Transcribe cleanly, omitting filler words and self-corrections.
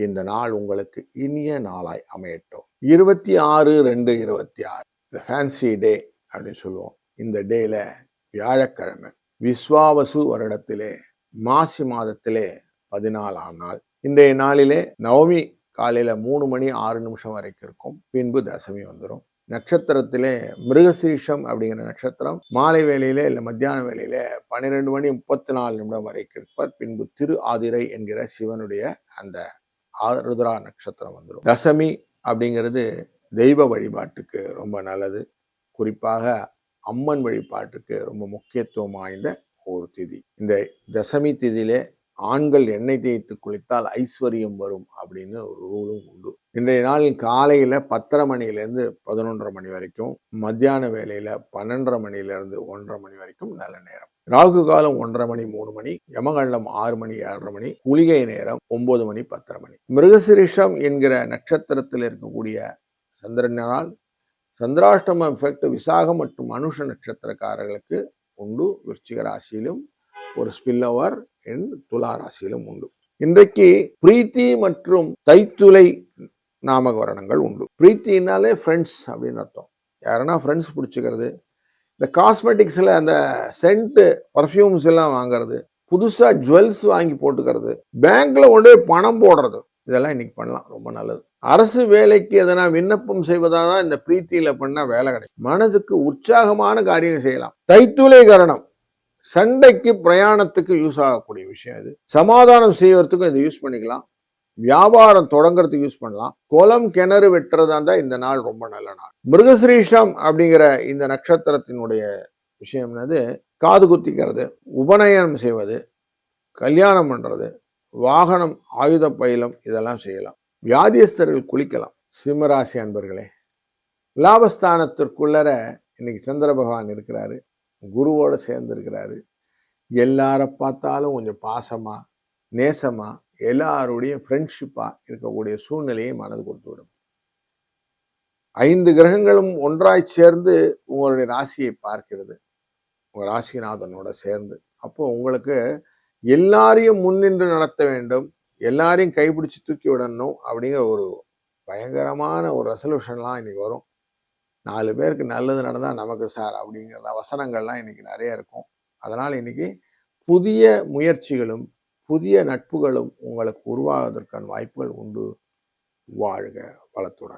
இந்த நாள் உங்களுக்கு இனிய நாளாய் அமையட்டும். 26/2/26 இந்த ஃபேன்சி டே அப்படின்னு சொல்லுவோம். இந்த டேல வியாழக்கிழமை விஸ்வாவசு வருடத்திலே மாசி மாதத்திலே 14ஆம் நாள். இன்றைய நாளிலே நவமி காலையில 3:06 வரைக்கும் இருக்கும். பின்பு தசமி வந்துடும். நட்சத்திரத்திலே மிருகசீஷம் அப்படிங்கிற நட்சத்திரம் மாலை வேளையிலே இல்லை மத்தியான வேளையிலே 12:34 வரைக்கும் இருப்பார். பின்பு திரு ஆதிரை என்கிற சிவனுடைய அந்த ஆருத்ரா நட்சத்திரம் வந்துடும். தசமி அப்படிங்கிறது தெய்வ வழிபாட்டுக்கு ரொம்ப நல்லது. குறிப்பாக அம்மன் வழிபாட்டுக்கு ரொம்ப முக்கியத்துவம் வாய்ந்த ஒரு திதி. இந்த தசமி திதியிலே ஆண்கள் எண்ணெய் தேய்த்து குளித்தால் ஐஸ்வர்யம் வரும் அப்படின்னு ஒரு ரூலும் உண்டு. இன்றைய நாளில் காலையில 10:30 மணியிலிருந்து 11:30 மணி வரைக்கும், மத்தியான வேலையில 12:30 மணியிலிருந்து 1:30 மணி வரைக்கும் நல்ல நேரம். ராகு காலம் 1:30 மணி 3 மணி, யமகண்டம் 6 மணி 7:30 மணி, குளிகை நேரம் 9 மணி 10:30 மணி. மிருகசிரிஷம் என்கிற நட்சத்திரத்தில் இருக்கக்கூடிய சந்திரனால் சந்திராஷ்டம எஃபெக்ட் விசாகம் மற்றும் அனுஷ நட்சத்திரக்காரர்களுக்கு உண்டு. விருச்சிக ராசியிலும் ஒரு ஸ்பில் ஓவர் துலா ராசியிலும் உண்டு. இன்றைக்கு பிரீத்தி மற்றும் தைத்துளை நாமகரணங்கள் உண்டு. பிரீத்தினாலே ஃப்ரெண்ட்ஸ் அப்படின்னு அர்த்தம். யாருன்னா ஃப்ரெண்ட்ஸ் பிடிச்சிக்கிறது, இந்த காஸ்மெட்டிக்ஸில் அந்த சென்ட்டு பர்ஃப்யூம்ஸ் எல்லாம் வாங்கிறது, புதுசாக ஜுவல்ஸ் வாங்கி போட்டுக்கிறது, பேங்க்ல கொண்டு பணம் போடுறது, இதெல்லாம் இன்னைக்கு பண்ணலாம். ரொம்ப நல்லது. அரசு வேலைக்கு எதனா விண்ணப்பம் செய்வதாக இந்த பிரீத்தியில பண்ண வேலை கிடைக்கும். மனதுக்கு உற்சாகமான காரியம் செய்யலாம். தைத்துளை கரணம் சண்டைக்கு பிரயாணத்துக்கு யூஸ் ஆகக்கூடிய விஷயம் இது. சமாதானம் செய்வதற்கும் இதை யூஸ் பண்ணிக்கலாம். வியாபாரம் தொடங்குறதுக்கு யூஸ் பண்ணலாம். குளம் கிணறு வெட்டுறதா இருந்தா இந்த நாள் ரொம்ப நல்ல நாள். மிருகசிரீஷம் அப்படிங்கிற இந்த நட்சத்திரத்தினுடைய விஷயம் என்னது? காது குத்திக்கிறது, உபநயனம் செய்வது, கல்யாணம் பண்றது, வாகனம், ஆயுத பயிலம் இதெல்லாம் செய்யலாம். வியாதியஸ்தர்கள் குளிக்கலாம். சிம்மராசி அன்பர்களே, லாபஸ்தானத்திற்குள்ளர இன்னைக்கு சந்திர பகவான் இருக்கிறாரு, குருவோட சேர்ந்து இருக்கிறாரு. எல்லார பார்த்தாலும் கொஞ்சம் பாசமா நேசமா எல்லாருடைய ஃப்ரெண்ட்ஷிப்பா இருக்கக்கூடிய சூழ்நிலையை மனது கொடுத்து விடும். 5 கிரகங்களும் ஒன்றாய் சேர்ந்து உங்களுடைய ராசியை பார்க்கிறது, உங்க ராசிநாதனோட சேர்ந்து. அப்போ உங்களுக்கு எல்லாரையும் முன்னின்று நடத்த வேண்டும், எல்லாரையும் கைப்பிடிச்சு தூக்கி விடணும் அப்படிங்கிற ஒரு பயங்கரமான ஒரு ரெசல்யூஷன்லாம் இன்னைக்கு வரும். 4 பேருக்கு நல்லது நடந்தால் நமக்கு சார் அப்படிங்கிற வசனங்கள்லாம் இன்னைக்கு நிறைய இருக்கும். அதனால் இன்னைக்கு புதிய முயற்சிகளும் புதிய நட்புகளும் உங்களுக்கு உருவாவதற்கான வாய்ப்புகள் உண்டு. வாழ்க வளத்துடன்.